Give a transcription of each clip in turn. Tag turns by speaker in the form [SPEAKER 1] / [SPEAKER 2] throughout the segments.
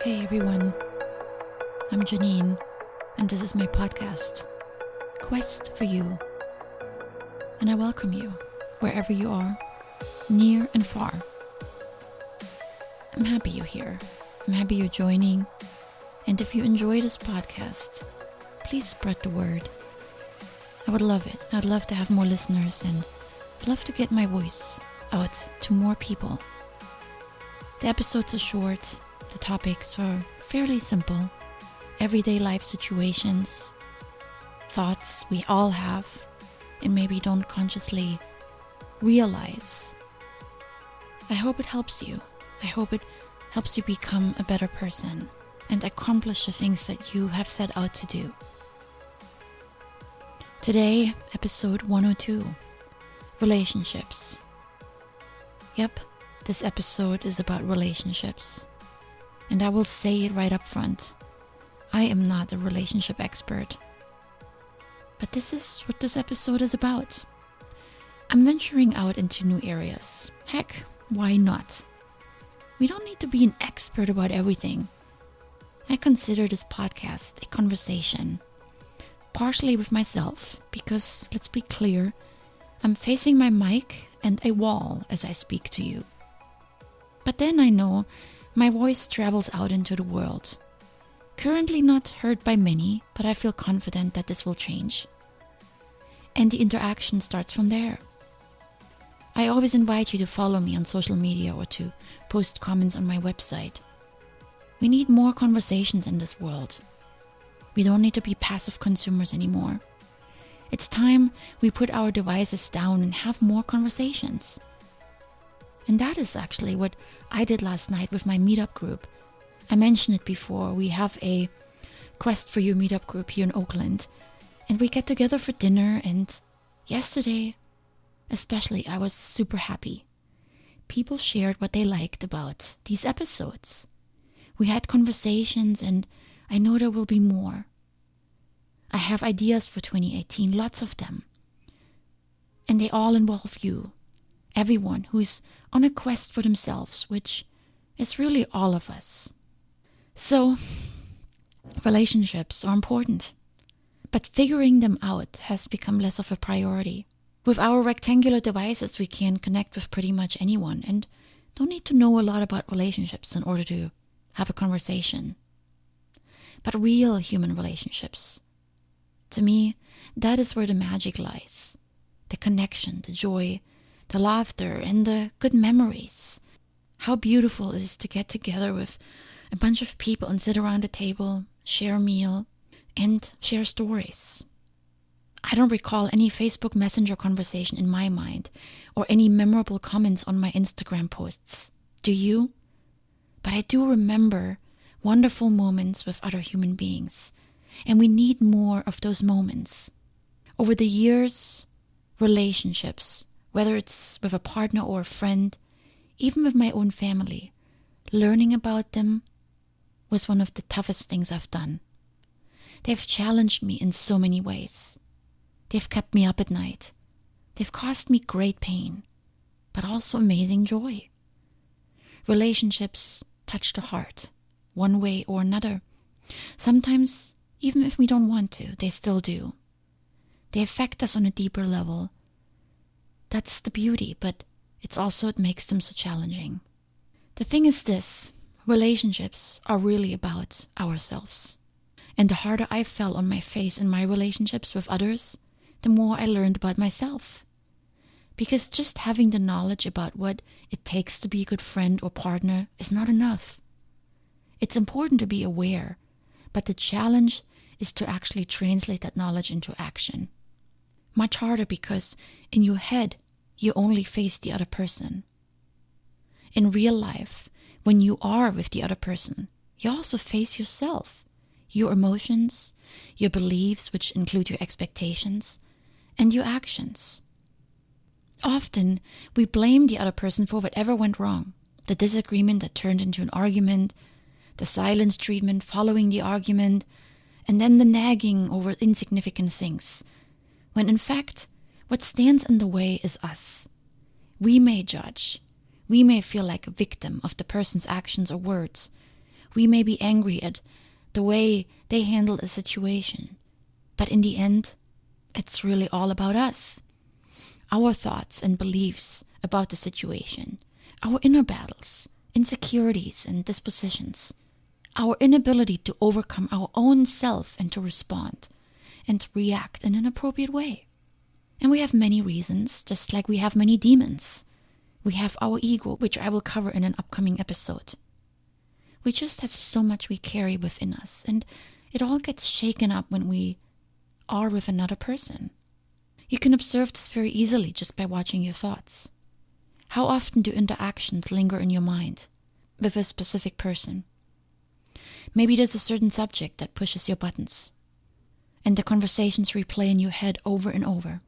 [SPEAKER 1] Hey everyone, I'm Janine, and this is my podcast, Quest for You. And I welcome you, wherever you are, near and far. I'm happy you're here. I'm happy you're joining. And if you enjoy this podcast, please spread the word. I would love it. I'd love to have more listeners, and I'd love to get my voice out to more people. The episodes are short. The topics are fairly simple. Everyday life situations, thoughts we all have and maybe don't consciously realize. I hope it helps you. I hope it helps you become a better person and accomplish the things that you have set out to do. Today, episode 102, relationships. Yep, this episode is about relationships. And I will say it right up front. I am not a relationship expert. But this is what this episode is about. I'm venturing out into new areas. Heck, why not? We don't need to be an expert about everything. I consider this podcast a conversation. Partially with myself, because, let's be clear, I'm facing my mic and a wall as I speak to you. But then I know my voice travels out into the world. Currently not heard by many, but I feel confident that this will change. And the interaction starts from there. I always invite you to follow me on social media or to post comments on my website. We need more conversations in this world. We don't need to be passive consumers anymore. It's time we put our devices down and have more conversations. And that is actually what I did last night with my meetup group. I mentioned it before. We have a Quest for You meetup group here in Oakland. And we get together for dinner. And yesterday, especially, I was super happy. People shared what they liked about these episodes. We had conversations, and I know there will be more. I have ideas for 2018, lots of them. And they all involve you. Everyone who's on a quest for themselves, which is really all of us. So, relationships are important, but figuring them out has become less of a priority. With our rectangular devices, we can connect with pretty much anyone and don't need to know a lot about relationships in order to have a conversation. But real human relationships, to me, that is where the magic lies. The connection, the joy, the laughter, and the good memories. How beautiful it is to get together with a bunch of people and sit around a table, share a meal, and share stories. I don't recall any Facebook Messenger conversation in my mind or any memorable comments on my Instagram posts. Do you? But I do remember wonderful moments with other human beings, and we need more of those moments. Over the years, relationships, whether it's with a partner or a friend, even with my own family, learning about them was one of the toughest things I've done. They've challenged me in so many ways. They've kept me up at night. They've caused me great pain, but also amazing joy. Relationships touch the heart, one way or another. Sometimes, even if we don't want to, they still do. They affect us on a deeper level. That's the beauty, but it's also what makes them so challenging. The thing is this, relationships are really about ourselves. And the harder I fell on my face in my relationships with others, the more I learned about myself. Because just having the knowledge about what it takes to be a good friend or partner is not enough. It's important to be aware, but the challenge is to actually translate that knowledge into action. Much harder because in your head, you only face the other person. In real life, when you are with the other person, you also face yourself, your emotions, your beliefs, which include your expectations, and your actions. Often, we blame the other person for whatever went wrong, the disagreement that turned into an argument, the silence treatment following the argument, and then the nagging over insignificant things, when in fact, what stands in the way is us. We may judge. We may feel like a victim of the person's actions or words, We may be angry at the way they handled a situation, but in the end, it's really all about us. Our thoughts and beliefs about the situation, our inner battles, insecurities and dispositions, our inability to overcome our own self and to respond and react in an appropriate way. And we have many reasons, just like we have many demons. We have our ego, which I will cover in an upcoming episode. We just have so much we carry within us, and it all gets shaken up when we are with another person. You can observe this very easily just by watching your thoughts. How often do interactions linger in your mind with a specific person? Maybe there's a certain subject that pushes your buttons, and the conversations replay in your head over and over.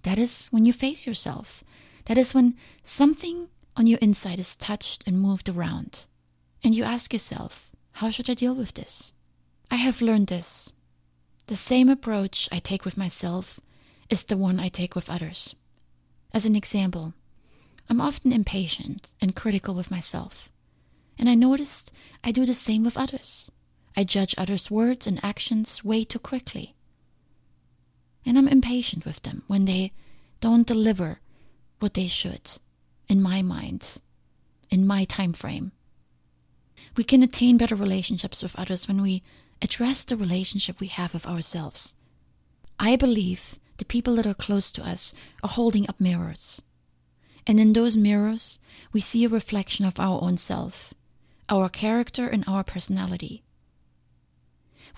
[SPEAKER 1] That is when you face yourself. That is when something on your inside is touched and moved around. And you ask yourself, how should I deal with this? I have learned this. The same approach I take with myself is the one I take with others. As an example, I'm often impatient and critical with myself. And I noticed I do the same with others. I judge others' words and actions way too quickly. And I'm impatient with them when they don't deliver what they should, in my mind, in my time frame. We can attain better relationships with others when we address the relationship we have with ourselves. I believe the people that are close to us are holding up mirrors. And in those mirrors, we see a reflection of our own self, our character and our personality.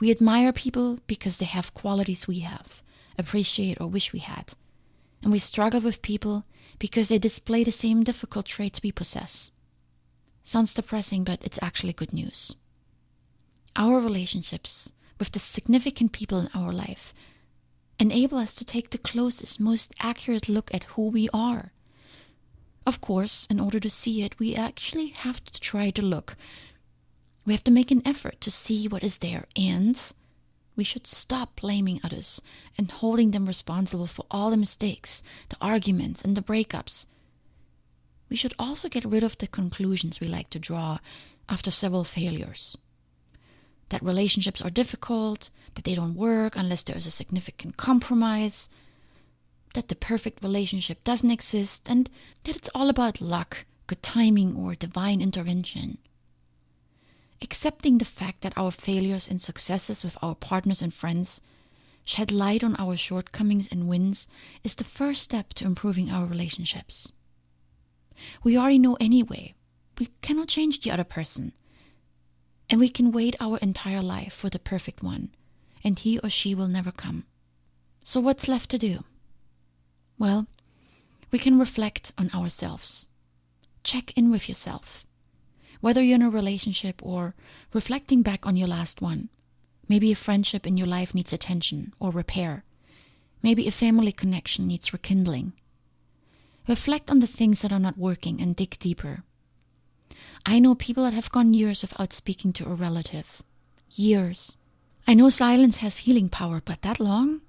[SPEAKER 1] We admire people because they have qualities we have, appreciate or wish we had. And we struggle with people because they display the same difficult traits we possess. Sounds depressing, but it's actually good news. Our relationships with the significant people in our life enable us to take the closest, most accurate look at who we are. Of course, in order to see it, we actually have to try to look. We have to make an effort to see what is there, and we should stop blaming others and holding them responsible for all the mistakes, the arguments, and the breakups. We should also get rid of the conclusions we like to draw after several failures. That relationships are difficult, that they don't work unless there is a significant compromise, that the perfect relationship doesn't exist, and that it's all about luck, good timing, or divine intervention. Accepting the fact that our failures and successes with our partners and friends shed light on our shortcomings and wins is the first step to improving our relationships. We already know anyway. We cannot change the other person. And we can wait our entire life for the perfect one, and he or she will never come. So what's left to do? Well, we can reflect on ourselves. Check in with yourself. Whether you're in a relationship or reflecting back on your last one. Maybe a friendship in your life needs attention or repair. Maybe a family connection needs rekindling. Reflect on the things that are not working and dig deeper. I know people that have gone years without speaking to a relative. Years. I know silence has healing power, but that long?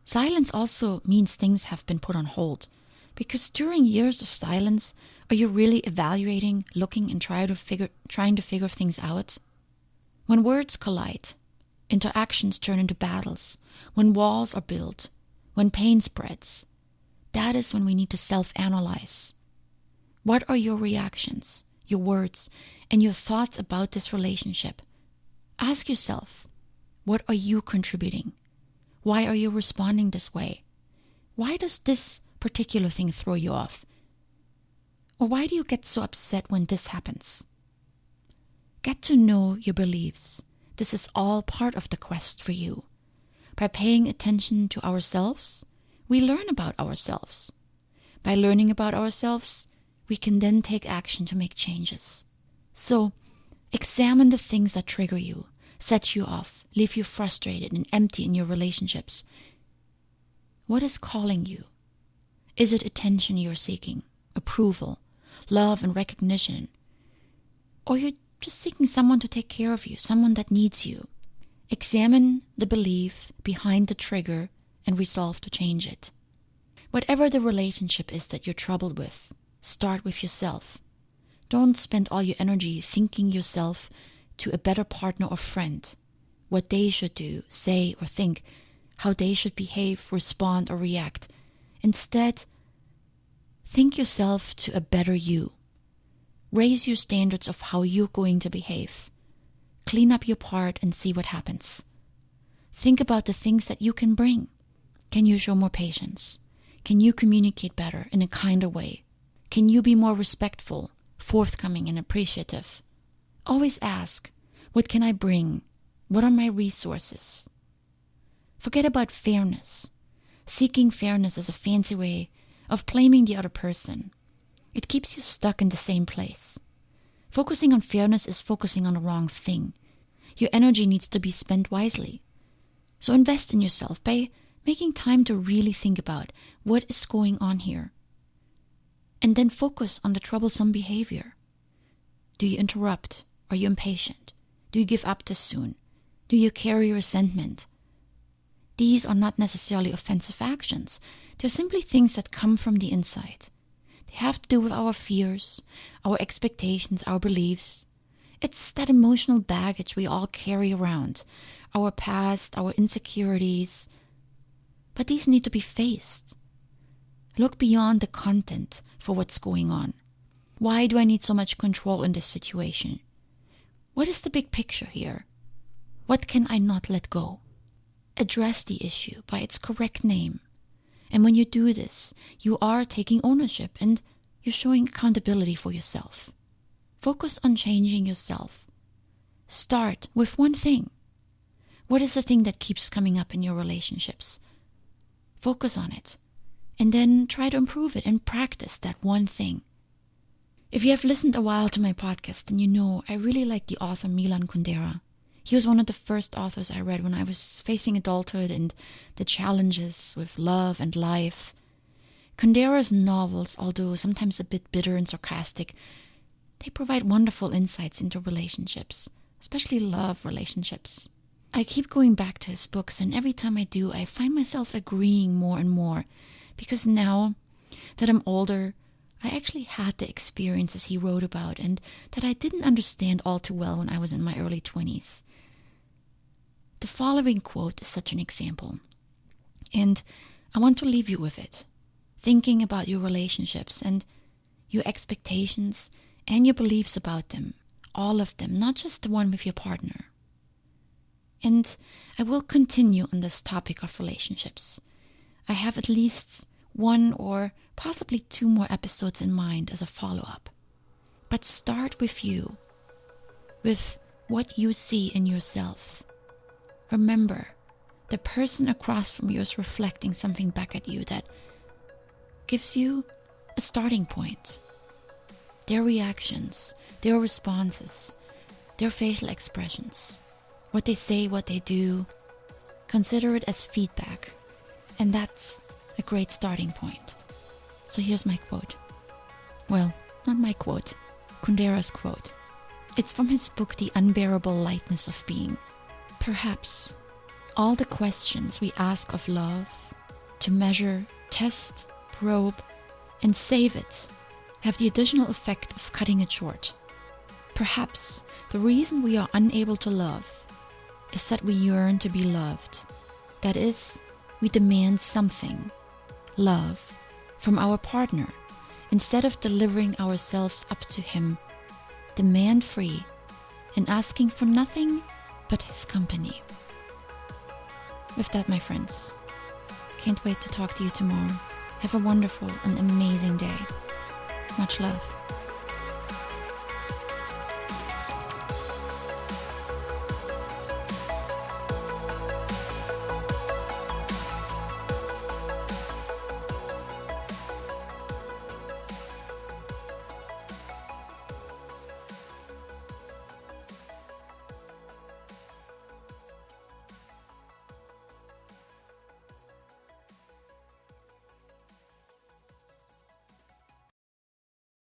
[SPEAKER 1] Silence also means things have been put on hold. Because during years of silence, are you really evaluating, looking, and trying to figure things out? When words collide, interactions turn into battles, when walls are built, when pain spreads, that is when we need to self-analyze. What are your reactions, your words, and your thoughts about this relationship? Ask yourself, what are you contributing? Why are you responding this way? Why does this particular thing throw you off? Or why do you get so upset when this happens? Get to know your beliefs. This is all part of the quest for you. By paying attention to ourselves, we learn about ourselves. By learning about ourselves, we can then take action to make changes. So, examine the things that trigger you, set you off, leave you frustrated and empty in your relationships. What is calling you? Is it attention you're seeking, approval, love and recognition? Or you're just seeking someone to take care of you, someone that needs you? Examine the belief behind the trigger and resolve to change it. Whatever the relationship is that you're troubled with, start with yourself. Don't spend all your energy thinking yourself to a better partner or friend, what they should do, say, or think, how they should behave, respond, or react. Instead, think yourself to a better you. Raise your standards of how you're going to behave. Clean up your part and see what happens. Think about the things that you can bring. Can you show more patience? Can you communicate better in a kinder way? Can you be more respectful, forthcoming, and appreciative? Always ask, what can I bring? What are my resources? Forget about fairness. Seeking fairness is a fancy way of blaming the other person. It keeps you stuck in the same place. Focusing on fairness is focusing on the wrong thing. Your energy needs to be spent wisely. So invest in yourself by making time to really think about what is going on here. And then focus on the troublesome behavior. Do you interrupt? Are you impatient? Do you give up too soon? Do you carry resentment? These are not necessarily offensive actions. They're simply things that come from the inside. They have to do with our fears, our expectations, our beliefs. It's that emotional baggage we all carry around, our past, our insecurities. But these need to be faced. Look beyond the content for what's going on. Why do I need so much control in this situation? What is the big picture here? What can I not let go? Address the issue by its correct name. And when you do this, you are taking ownership and you're showing accountability for yourself. Focus on changing yourself. Start with one thing. What is the thing that keeps coming up in your relationships? Focus on it. And then try to improve it and practice that one thing. If you have listened a while to my podcast, then you know I really like the author Milan Kundera. He was one of the first authors I read when I was facing adulthood and the challenges with love and life. Kundera's novels, although sometimes a bit bitter and sarcastic, they provide wonderful insights into relationships, especially love relationships. I keep going back to his books, and every time I do, I find myself agreeing more and more, because now that I'm older, I actually had the experiences he wrote about and that I didn't understand all too well when I was in my early 20s. The following quote is such an example, and I want to leave you with it, thinking about your relationships and your expectations and your beliefs about them, all of them, not just the one with your partner. And I will continue on this topic of relationships. I have at least one or possibly two more episodes in mind as a follow-up. But start with you, with what you see in yourself. Remember, the person across from you is reflecting something back at you that gives you a starting point. Their reactions, their responses, their facial expressions, what they say, what they do, consider it as feedback. And that's a great starting point. So here's my quote. Well, not my quote, Kundera's quote. It's from his book, The Unbearable Lightness of Being. Perhaps all the questions we ask of love, to measure, test, probe, and save it, have the additional effect of cutting it short. Perhaps the reason we are unable to love is that we yearn to be loved. That is, we demand something, love, from our partner, instead of delivering ourselves up to him, demand-free, and asking for nothing but his company. With that, my friends, can't wait to talk to you tomorrow. Have a wonderful and amazing day. Much love.